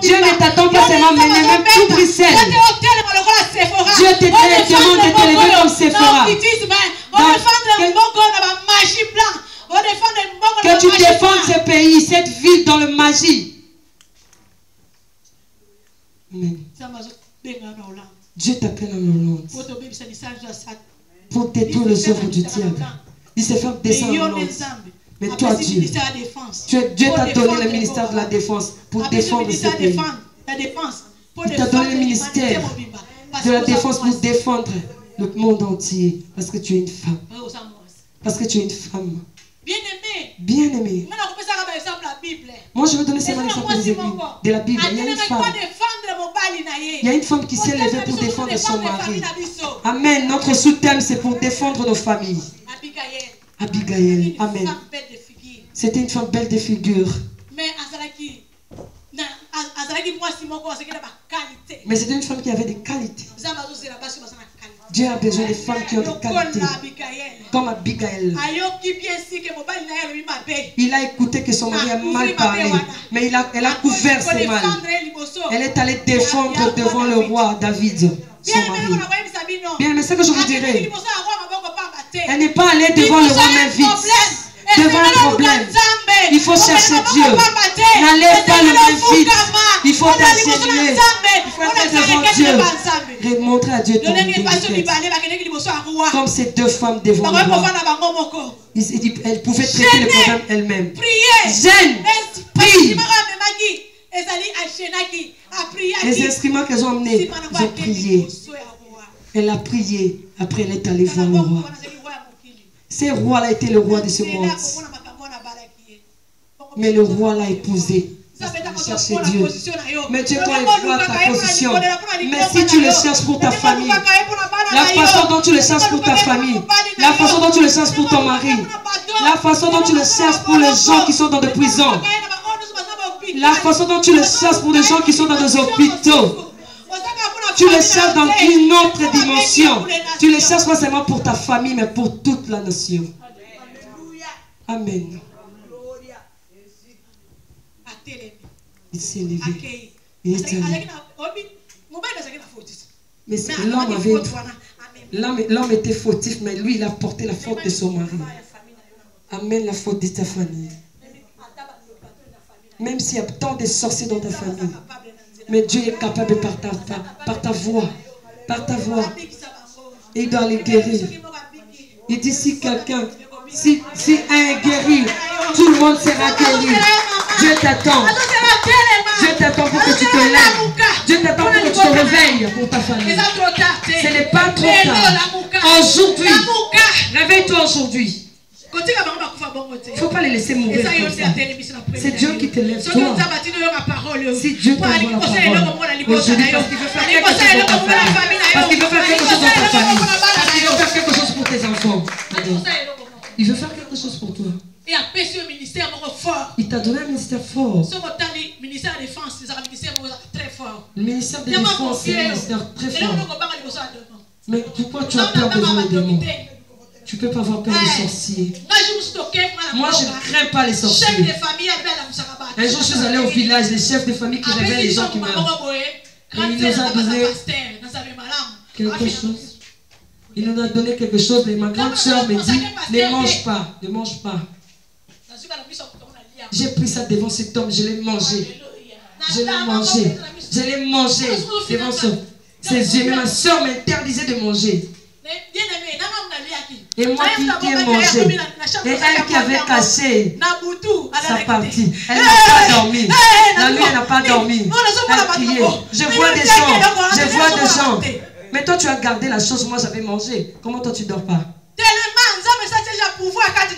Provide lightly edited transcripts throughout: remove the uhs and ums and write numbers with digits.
Dieu ne t'attend pas seulement mener, même tout Bruxelles. Dieu te demande de te lever comme Sephora. Que tu défendes ce pays, cette ville dans le magie. Amen. Dieu t'appelle en Hollande pour détruire les œuvres du diable. Il s'est fait descendre en Hollande. Mais toi, Dieu t'a donné le ministère de la défense pour défendre ce pays. Il t'a donné le ministère de la défense pour défendre le monde entier. Parce que tu es une femme. Parce que tu es une femme. Bien-aimée. Moi, je vais donner seulement l'exemple de la Bible. Il y a une femme. Il y a une femme qui s'est levée pour défendre son mari. Amen. Notre sous-thème, c'est pour défendre nos familles. Abigail. Amen. C'était une femme belle de figure. Mais c'était une femme qui avait des qualités. Dieu a besoin de femmes qui ont des qualités. Comme Abigail. Il a écouté que son mari a mal parlé. Mais elle a couvert ses mal. Elle est allée défendre devant le roi David, son mari. Bien, mais ce que je vous dirais, elle n'est pas allée devant le roi mais vite. Devant un problème, il faut chercher Dieu. N'allez pas le main vite. Il faut t'assurer. Il faut être devant Dieu. Et montrer à Dieu ton identité. Comme ces deux femmes devant le roi. Elles pouvaient traiter le problème elles-mêmes. Jeune, prie. Les instruments qu'elles ont emmenés, ils ont prié. Elle a prié. Après, elle est allée voir le roi. Ce roi-là était le roi de ce monde. Mais le roi l'a épousé. Chercher Dieu. Mais Dieu, quand il voit ta position, mais si tu le cherches pour ta famille, la façon dont tu le cherches pour ta famille, la façon dont tu le cherches pour ton mari, la façon dont tu le cherches pour les gens qui sont dans des prisons, la façon dont tu le cherches pour les gens qui sont dans des hôpitaux, tu le cherches dans une autre dimension. Tu le cherches pas seulement pour ta famille, mais pour toute la nation. Amen. Il s'est levé. Il est allé. Mais l'homme était fautif, mais lui, il a porté la faute de son mari. Amen, la faute de ta famille. Même s'il y a tant de sorciers dans ta famille, mais Dieu est capable par ta voix. Par ta voix. Il doit les guérir. Il dit si quelqu'un, si un est guéri, tout le monde sera guéri. Dieu t'attend. Dieu t'attend pour que tu te lèves. Dieu t'attend pour que tu te réveilles pour ta famille. Ce n'est pas trop tard. Aujourd'hui, réveille-toi aujourd'hui. Il ne faut pas les laisser mourir comme ça. C'est Dieu qui te lève toi. Si Dieu t'envoie la parole aujourd'hui, parce qu'il veut faire quelque chose dans ta famille. Parce qu'il veut faire quelque chose dans ta famille. Parce qu'il veut faire quelque chose pour tes enfants. Il veut faire quelque chose pour toi. Il t'a donné un ministère fort. Le ministère de défense, c'est un ministère très fort. Mais pourquoi tu as peur devant les démons? Tu ne peux pas avoir peur des sorciers. Moi, je ne crains pas les sorciers. Un jour, je suis allé au village, les chefs de famille qui réveillent les gens qui meurent. Et il nous a donné quelque chose. Il nous a donné quelque chose, mais ma grande soeur me dit, ne mange pas, ne mange pas. J'ai pris ça devant cet homme, je l'ai mangé. Je l'ai mangé. Je l'ai mangé devant ses yeux. Mais ma soeur m'interdisait de manger. Et moi qui ai mangé. Et elle qui avait caché sa partie. Elle n'a pas dormi. La nuit, elle n'a pas dormi. Elle criait. Je vois des gens. Je vois des gens. Mais toi, tu as gardé la chose. Moi, j'avais mangé. Comment toi, tu ne dors pas?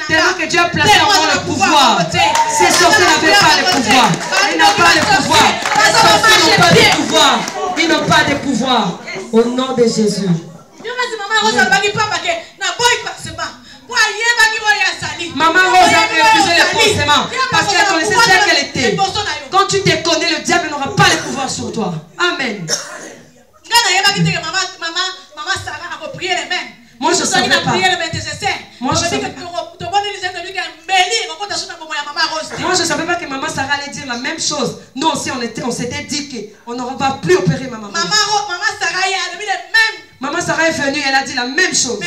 Tellement que Dieu a placé en moi le pouvoir. Ces sorciers n'avaient pas le pouvoir. Ils n'ont pas le pouvoir. Les sorciers n'ont pas de pouvoir. Ils n'ont pas de pouvoir. Au nom de Jésus. Maman Rose a refusé le forcément parce qu'elle connaissait ce qu'elle était. Quand tu te connais, le diable n'aura pas le pouvoir sur toi. Amen. Moi je ne savais pas. Moi je ne savais pas que maman Sarah allait dire la même chose. Nous aussi, on s'était dit qu'on ne va plus opérer ma maman. Maman Sarah est venue, elle a dit la même chose.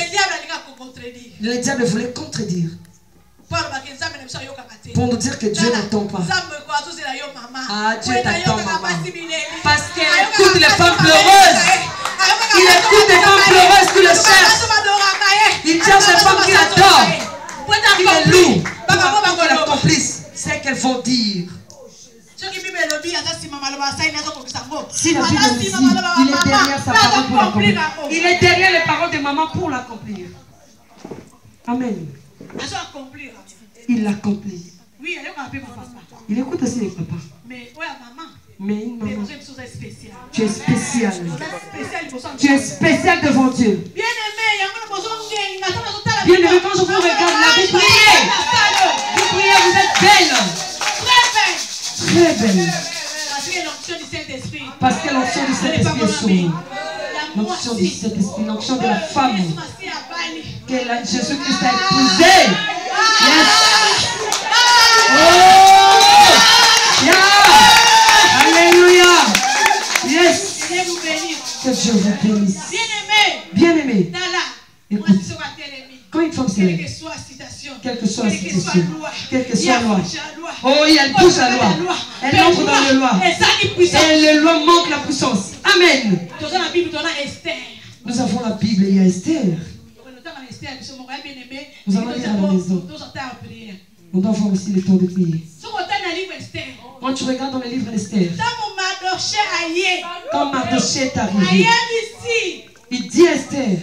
Le diable voulait contredire. Pour nous dire que Dieu n'attend pas. Ah, Dieu t'attend, maman. Parce qu'elle écoute les femmes pleureuses. Il écoute les femmes pleureuses qui le cherchent. Il cherche les femmes qui l'adorent. Qui les louent. Pour qu'elle accomplisse ce qu'elles vont dire. Si la Bible dit, il est derrière sa parole pour l'accomplir. Il est derrière les paroles de maman pour l'accomplir. Amen. Il l'accomplit. Il écoute aussi les papas. Mais une maman, tu es spécial. Tu es spécial devant Dieu. Bien-aimé, quand je vous regarde là, vous priez. Vous priez, vous êtes belle. Très belle. Parce que l'onction du Saint-Esprit est sur nous. L'onction du Saint-Esprit, l'onction de la femme que Jésus-Christ a épousée. Yes. Oh! Yeah! Alléluia! Yes! Que Dieu vous bénisse. Bien-aimé. Écoute. Quand une femme s'élève, quelle que soit la situation, quelle que soit la loi, oh, elle bouge la loi, elle entre dans la loi, et la loi manque la puissance. Amen. Nous avons la Bible et il y a Esther. Nous allons lire à la maison. On doit avoir aussi le temps de prier. Quand tu regardes dans le livre d'Esther, quand Mardochée est arrivé, il dit à Esther,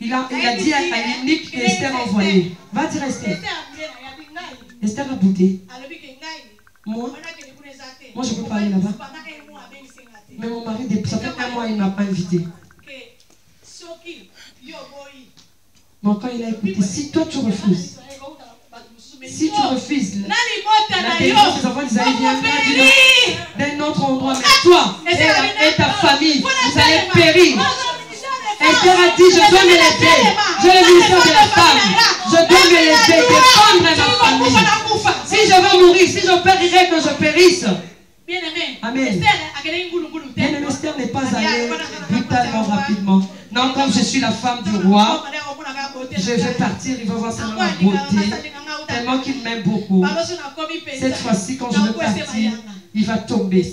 il a dit à Inique que Esther a envoyé. Va dire à Esther. Esther a boudé. Moi, je ne peux pas aller là-bas. Mais mon mari, ça fait un mois, il ne m'a pas invité. Bon, quand il a écouté, si toi tu refuses, la délivrance des enfants d'Isaïe viendra d'un autre endroit, mais toi et ta famille, vous allez périr. Esther a dit, je dois me lever. Je le ministère de la femme. Je dois me lever, défendre ma famille. Si je veux mourir, si je périrai, que je périsse. Amen. Bien-aimé, Esther n'est pas allée brutalement, rapidement. Non, comme je suis la femme du roi, je vais partir, il va voir seulement ma beauté. Tellement qu'il m'aime beaucoup. Cette fois-ci, quand je vais partir, il va tomber.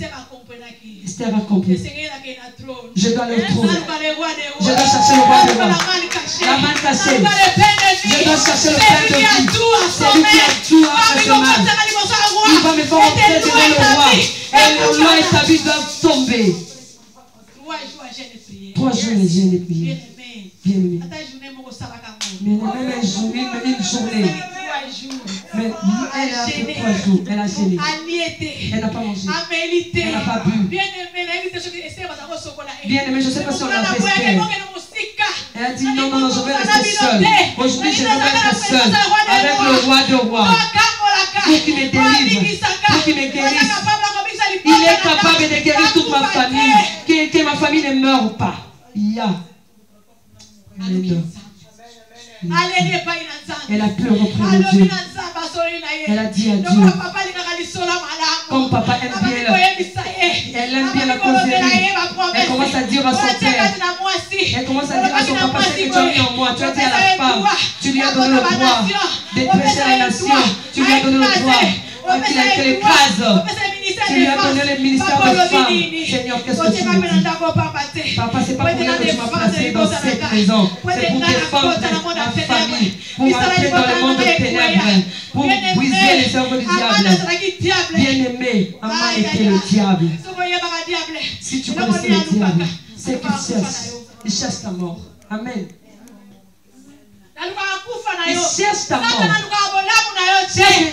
Esther a compris. Je dois le trouver. Je dois chercher le roi de roi. La main cachée. Je dois chercher le frère de vie. C'est lui qui a tout après ce mal. Il va me faire entrer devant le roi. Et le roi établi doit tomber. 3 jours et jeûne et prière. Bien-aimé. Mais même une journée. Mais elle a fait 3 jours. Elle a gêné. Elle n'a pas mangé. Elle n'a pas bu. Bien-aimé, je ne sais pas si on l'a fait Esther. Elle a dit non, non, non, je vais rester seule. Aujourd'hui, je vais rester seule avec le roi de rois. Pour qu'il me délivre. Pour qu'il me guérisse. Il est capable de guérir toute ma famille. Que ma famille ne meure pas. Elle a pleuré auprès de Dieu. Elle a dit à Dieu. Comme papa aime bien elle aime bien la causerie. Elle commence à dire à son père. Elle commence à dire à son papa ce que tu as mis en moi. Tu as dit à la femme. Tu lui as donné le droit de prêcher à la nation. Tu lui as donné le droit qu'il écrase. Tu lui as donné le ministère de femme. Seigneur, qu'est-ce que tu me dis? Papa, c'est pas pour rien que tu m'as placé dans cette maison. C'est pour défendre ma famille. Pour entrer dans le monde des ténèbres. Pour briser les œuvres du diable. Bien-aimé, Amma était le diable. Si tu connaissais le diable, c'est qu'il cherche. Il cherche ta mort. Amen. Il cherche ta mort.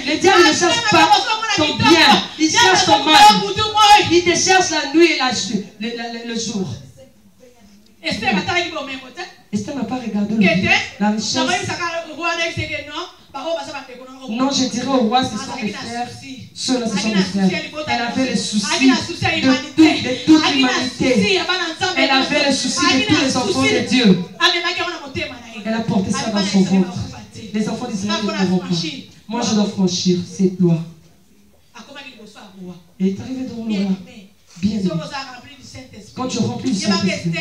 Le diable ne cherche pas ton bien. Il cherche ton mal. Il te cherche la nuit et le jour. Esther n'a pas regardé la richesse. Non, je dirais au roi, ce sont les frères. Ceux-là, ce sont les frères. Elle avait le souci de toute l'humanité. Elle avait le souci de tous les enfants de Dieu. Elle a porté ça dans son ventre. Les enfants d'Israël ne mourront pas. Moi, je dois franchir cette loi. Et est arrivé devant le roi. Bien aimé. Quand tu remplis du Saint-Esprit.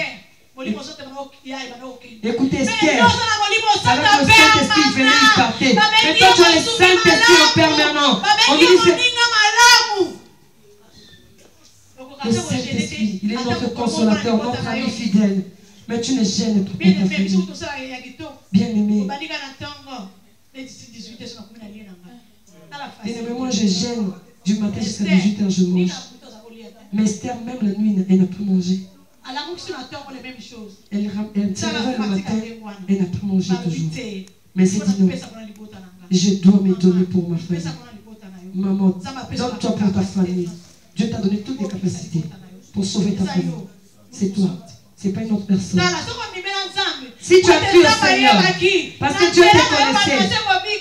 Écoutez, Esther, avec le Saint-Esprit, il venait, il partait. Mais toi, tu as le Saint-Esprit en permanent. On dit le Saint-Esprit, il est notre consolateur, notre ami fidèle. Mais tu ne gênes pas pour ta famille. Bien aimé. Bien aimé, moi je gêne du matin jusqu'à 18h, je mange. Mais Esther, même la nuit, elle n'a pas mangé. Elle se réveille le matin, elle n'a pas mangé toujours. Mais c'est dit non, je dois me donner pour ma famille. Maman, donne-toi pour ta famille. Dieu t'a donné toutes les capacités pour sauver ta famille. C'est toi, c'est pas une autre personne. Si tu as cru au Seigneur, parce que Dieu te connaissait,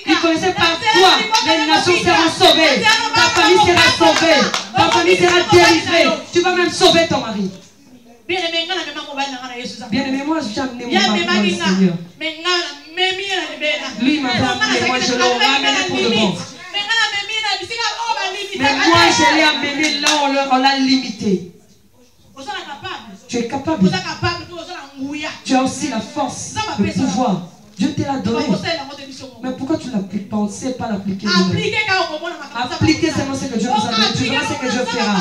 il connaissait par toi, les nations seront sauvées, ta famille sera sauvée, ta famille sera délivrée, tu vas même sauver ton mari. Bien aimé, moi j'ai amené mon mari dans le Seigneur. Lui m'a amené, moi je l'ai ramené pour de bon. Mais moi je l'ai amené là, on l'a limité. Tu es capable. Tu as aussi la force, le pouvoir. Dieu te l'a donné. Mais pourquoi tu ne l'appliques pas? On ne sait pas l'appliquer. Appliquer seulement ce que Dieu nous a donné. Tu verras ce que Dieu fera.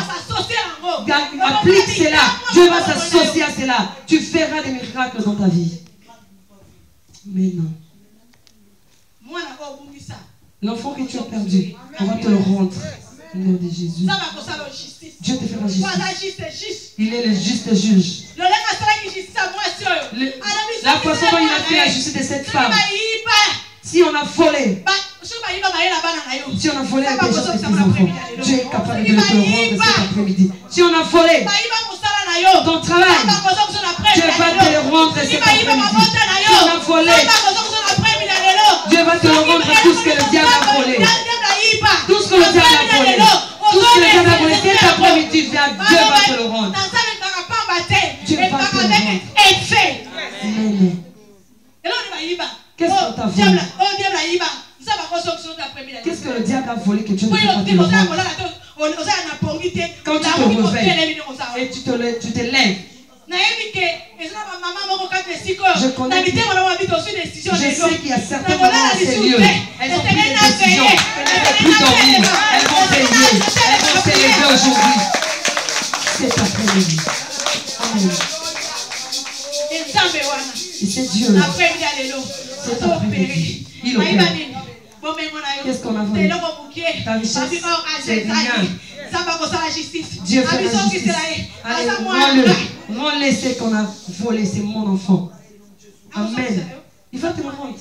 Applique cela. Dieu va s'associer à cela. Tu feras des miracles dans ta vie. Mais non. L'enfant que tu as perdu, on va te le rendre. Au nom de Jésus. Dieu te fera justice. Il est le juste juge. La façon dont il a fait la justice de cette femme. Si on a volé, si on a volé les péchés de tes enfants, Dieu est capable de te le rendre cet après-midi. Si on a volé ton travail, Dieu va te le rendre cet après-midi. Si on a volé, Dieu va te le rendre tout ce que le diable a volé. Tout ce que le diable a volé. Tout ce que le diable a volé, cet après-midi, Dieu va te le rendre. Dieu va te le rendre. Amen. Qu'est-ce qu'on t'a volé? Qu'est-ce que le diable a volé que Dieu ne peut pas te le rendre? Quand tu te réveilles et tu te lèves, je connais, je sais qu'il y a certains moments dans ces lieux, elles ont pris des décisions, elles ne peuvent plus dormir, elles vont veiller, elles vont s'élever aujourd'hui. Cet après-midi. Amen. Et c'est Dieu. Cet après-midi. Il opère. Qu'est-ce qu'on a volé? Ta richesse, c'est rien. Dieu fait la justice. Allez, rends-le ce qu'on a volé, c'est mon enfant. Amen. Il va te le rendre.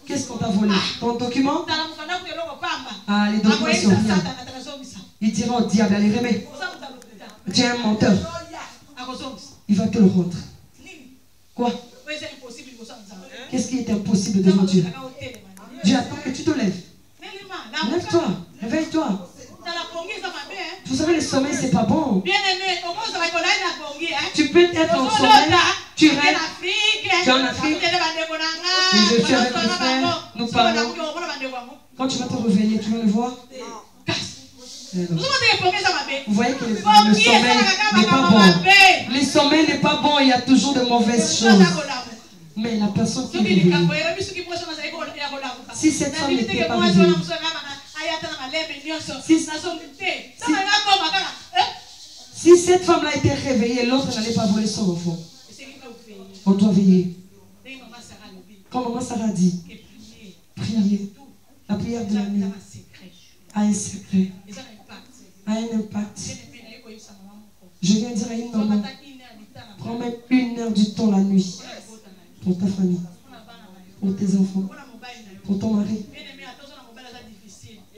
Qu'est-ce qu'on t'a volé? Ton document? Ah, les documents sont rien. Il dira au diable, allez, remets. Tu es un menteur. Il va te le rendre. Quoi? Qu'est-ce qui est impossible devant Dieu? Dieu attend que tu te lèves. Lève-toi, réveille-toi. Vous savez, le sommeil, c'est pas bon. Tu peux être en sommeil, tu rêves, tu es en Afrique, je suis avec mes frères, nous parlons. Quand tu vas te réveiller, tu vas le voir. Vous voyez que le sommeil n'est pas bon. Le sommeil n'est pas bon, il y a toujours de mauvaises choses. Mais la personne qui est réveillée, si cette femme n'était pas réveillée, si cette femme-là était réveillée, l'autre n'allait pas voler son enfant. On doit veiller. Comme maman Sarah dit, prier. La prière de la nuit a un secret, a un impact. Je viens dire à une maman, prends même 1 heure du temps la nuit pour ta famille, pour tes enfants, pour ton mari.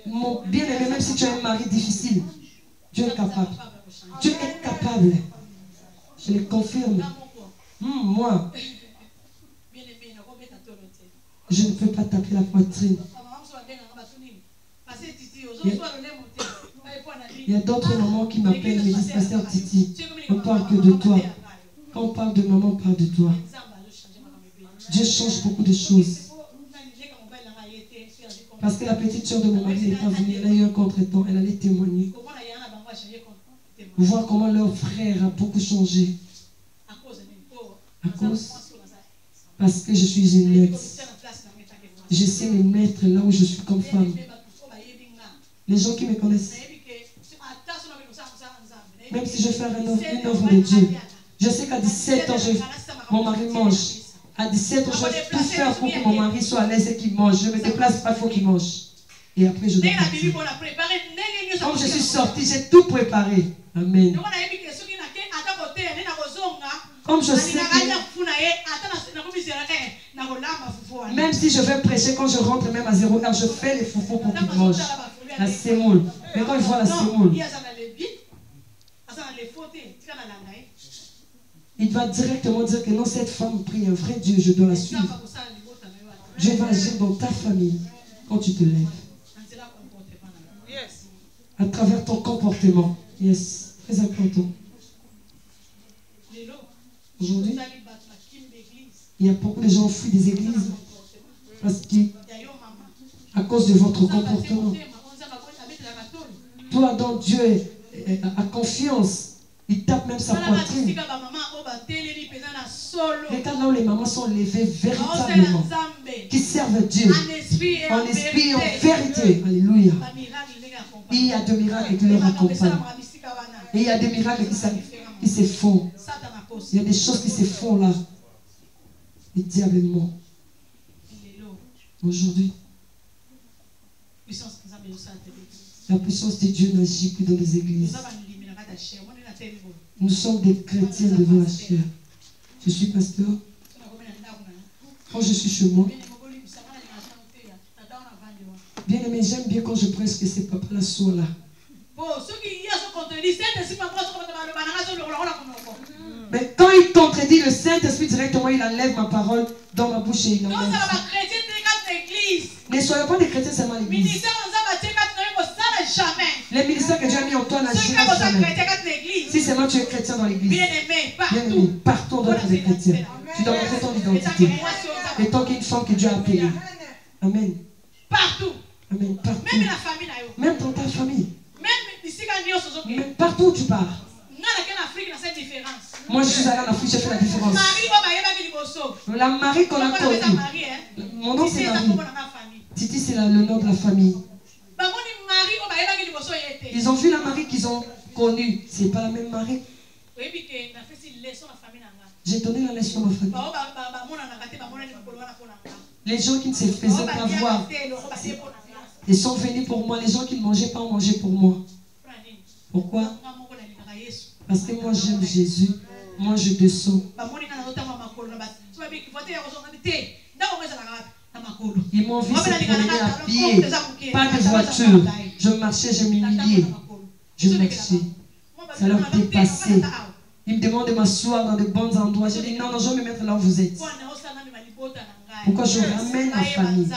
Mon bien-aimé, même si tu as un mari difficile, Dieu est capable. Dieu est capable. Je le confirme. Moi, je ne peux pas taper la poitrine. Il y a d'autres mamans qui m'appellent et me disent, Pasteur Titi, on ne parle que de toi. Quand on parle de maman, on parle de toi. Dieu change beaucoup de choses. Parce que la petite soeur de mon mari n'est pas venue. Elle a eu un contretemps. Elle allait témoigner. Voir comment leur frère a beaucoup changé. À cause. Parce que je suis une maître. Je sais me mettre là où je suis comme femme. Les gens qui me connaissent. Même si je fais une œuvre de Dieu. Je sais qu'à 17 ans, mon mari mange. À 17 ans, je vais tout faire pour que mon mari soit à l'aise et qu'il mange. Je ne me déplace pas, il faut qu'il mange. Et après, je dois partir. Comme je suis sortie, j'ai tout préparé. Amen. Comme je sais que même si je vais prêcher, quand je rentre même à 0 heure, je fais les foufous pour qu'ils mangent. La sémoule. Mais quand ils voient la sémoule, il va directement dire que non, cette femme prie un vrai Dieu, je dois la suivre. Dieu va agir dans ta famille quand tu te lèves. À travers ton comportement. Yes, très important. Aujourd'hui, il y a beaucoup de gens qui fuient des églises parce qu'à cause de votre comportement. Toi, dans Dieu a confiance. Il tape même sa poitrine. Regarde là où les mamans sont levées véritablement. Qui servent Dieu. En esprit et en vérité. Alléluia. Il y a des miracles qui leur accompagnent. Et il y a des miracles qui se font. Il y a des choses qui se font là. Le diable ment. Aujourd'hui, la puissance de Dieu n'agit plus dans les églises. Nous sommes des chrétiens devant la chair. Je suis pasteur. Quand je suis chez moi, bien aimé, j'aime bien quand je prêche que c'est papa là soit là. Mais quand il contredit le Saint-Esprit directement, il enlève ma parole dans ma bouche et il enlève. Ne soyez pas des chrétiens seulement à l'église. Les ministères que Dieu a mis en toi n'agiront jamais. Si seulement tu es chrétien dans l'église. Bien aimé, partout on doit être des chrétiens. Tu dois montrer ton identité. Et tant qu'il y a une femme que Dieu a appelée. Amen. Partout. Amen. Partout. Même la famille. Même dans ta famille. Même partout où tu pars. Moi je suis allé en Afrique, j'ai fait la différence. La Marie qu'on a connue. Mon nom c'est Marie. Titi c'est le nom de la famille. Ils ont vu la Marie qu'ils ont connue. C'est pas la même Marie. J'ai donné la leçon à ma famille. Les gens qui ne se faisaient pas voir, ils sont venus pour moi. Les gens qui ne mangeaient pas ont mangé pour moi. Pourquoi? Parce que moi j'aime Jésus. Moi je descends. Ils m'ont vu se promener à pied. Pas de voiture. Je marchais, je m'humiliais. Je marchais. Ça leur dépassait. Ils me demandent de m'asseoir dans de bons endroits. Je dis non, non, je vais me mettre là où vous êtes. Pourquoi je ramène ma famille?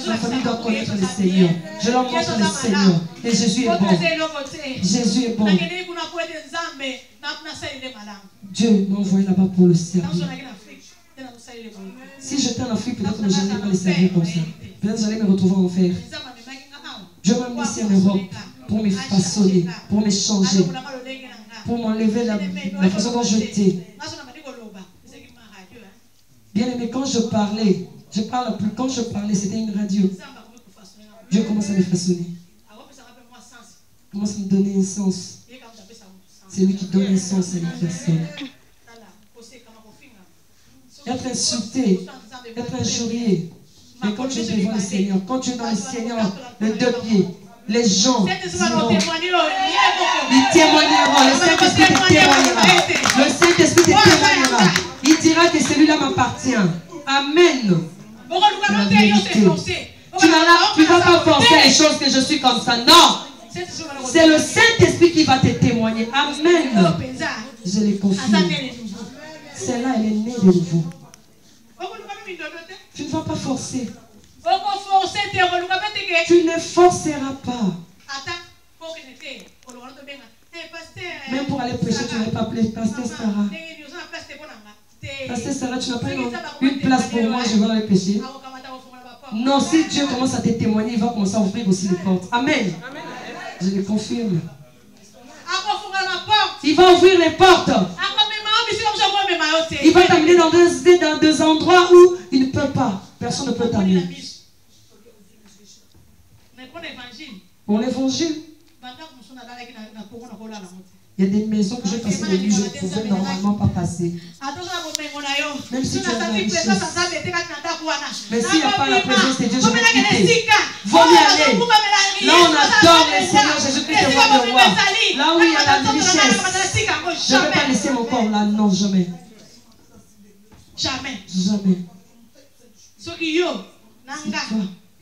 Ma famille doit connaître le Seigneur. Je leur montre le Seigneur. Et Jésus est bon. Jésus est bon. Dieu m'a envoyé là-bas pour le servir. Si j'étais en Afrique, peut-être que je n'allais pas les servir comme ça. Peut-être que j'allais me retrouver en enfer. Dieu m'a mis ici en Europe pour me façonner, pour me changer, pour m'enlever la façon dont j'étais. Bien aimé, quand je parlais, quand je parlais, c'était une radio. Dieu commence à me façonner. Commence à me donner un sens. C'est lui qui donne un sens à une personne. Être insulté, être injurié. Mais quand tu es devant le Seigneur, quand tu es dans le Seigneur, les deux pieds, les gens diront, ils témoigneront, le Saint-Esprit te témoignera. Le Saint-Esprit te témoignera. Il dira que celui-là m'appartient. Amen. La vérité. Tu ne vas pas forcer les choses que je suis comme ça. Non. C'est le Saint-Esprit qui va te témoigner. Amen. Je les confirme. Celle-là, elle est née de nouveau. Tu ne vas pas forcer. Tu ne forceras pas. Même pour aller prêcher, tu n'avais pas appelé Pasteur Sarah. Pasteur Sarah, tu n'as pas une place pour moi, je vais aller prêcher. Non, si Dieu commence à te témoigner, il va commencer à ouvrir aussi les portes. Amen. Je le confirme. Il va ouvrir les portes. Il va t'amener dans des endroits où il ne peut pas. Personne ne peut t'amener. Pour l'évangile, il y a des maisons que j'ai passées de nuit, je ne pouvais normalement pas passer. Même si tu as la richesse. Mais s'il n'y a pas la présence de Dieu, je vais quitter. Vaut mieux aller. Là on adore le Seigneur Jésus-Christ devant le roi. Là où il y a la richesse. Je ne vais pas laisser mon corps là, non, jamais. Jamais. Jamais.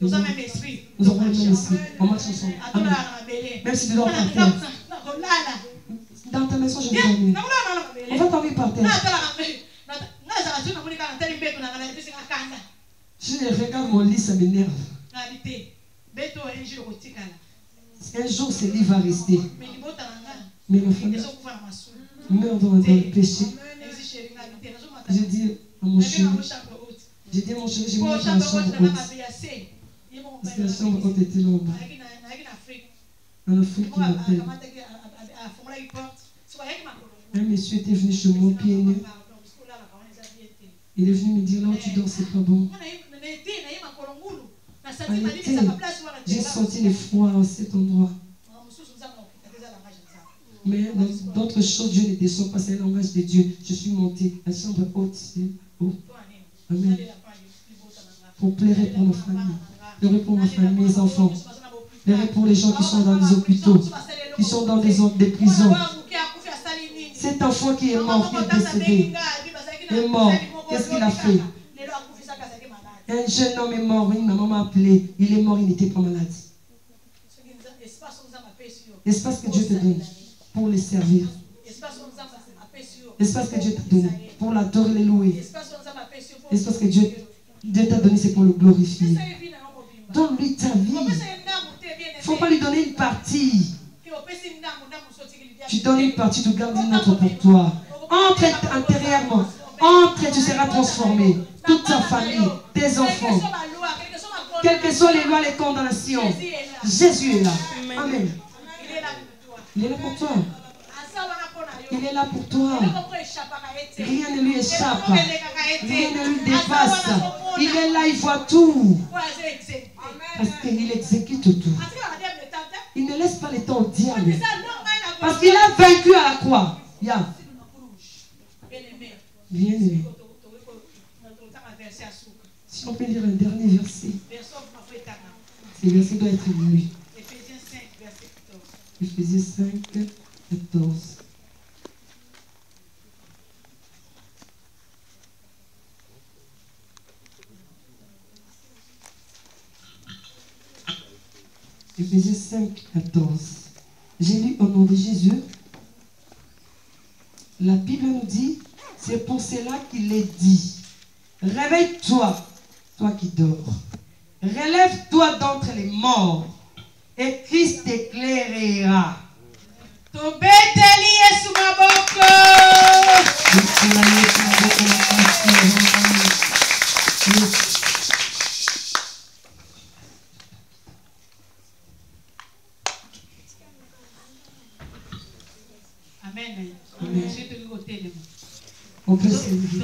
Nous avons le même esprit. On marche ensemble. Amen. Même si tu dors par terre. Dans ta maison, je vais dormir. On va dormir par terre. Je regarde mon lit, ça m'énerve. Un jour, ce lit va rester. Mais ma famille meurt dans le péché. Je dis à mon chéri, j'ai mis dans la chambre haute. Parce que la chambre haute était là en bas. Un Afrique qui m'appelle. Un monsieur était venu chez moi, pieds nus. Il est venu me dire, là où tu dors, c'est pas bon. En été, j'ai senti le froid à cet endroit. Mais dans d'autres choses, Dieu ne descend pas, c'est le langage de Dieu. Je suis monté. La chambre haute, c'est haut. Amen. Pour pleurer pour nos familles. Pleurer pour ma famille, mes enfants. Pleurer pour les gens qui sont dans les hôpitaux, qui sont dans des prisons. Cet enfant qui est mort, qui est décédé, est mort. Qu'est-ce qu'il a fait? Un jeune homme est mort, oui, ma maman m'a appelé. Il est mort, il n'était pas malade. L'espace que Dieu te donne pour les servir. L'espace que Dieu t'a donné pour l'adorer, le louer. L'espace que Dieu t'a donné, c'est pour le glorifier. Donne-lui ta vie. Il ne faut pas lui donner une partie. Tu donnes une partie, tu gardes une autre pour toi. Entre intérieurement. Entre, tu seras transformé. Toute ta famille, tes enfants. Quelles que soient les lois, les condamnations. Jésus est là. Amen. Il est là pour toi. Il est là pour toi. Rien ne lui échappe. Rien ne lui dépasse. Il est là, il voit tout. Parce qu'il exécute tout. Il ne laisse pas le temps au diable. Parce qu'il a vaincu à la croix. Yeah. Bien aimé. Si on peut lire un dernier verset. Ce verset doit être lu. Éphésiens 5, 14. Éphésiens 5, 14. J'ai lu au nom de Jésus. La Bible nous dit, c'est pour cela qu'il est dit. Réveille-toi, toi qui dors. Relève-toi d'entre les morts, et Christ t'éclairera. Amen. On peut se lever.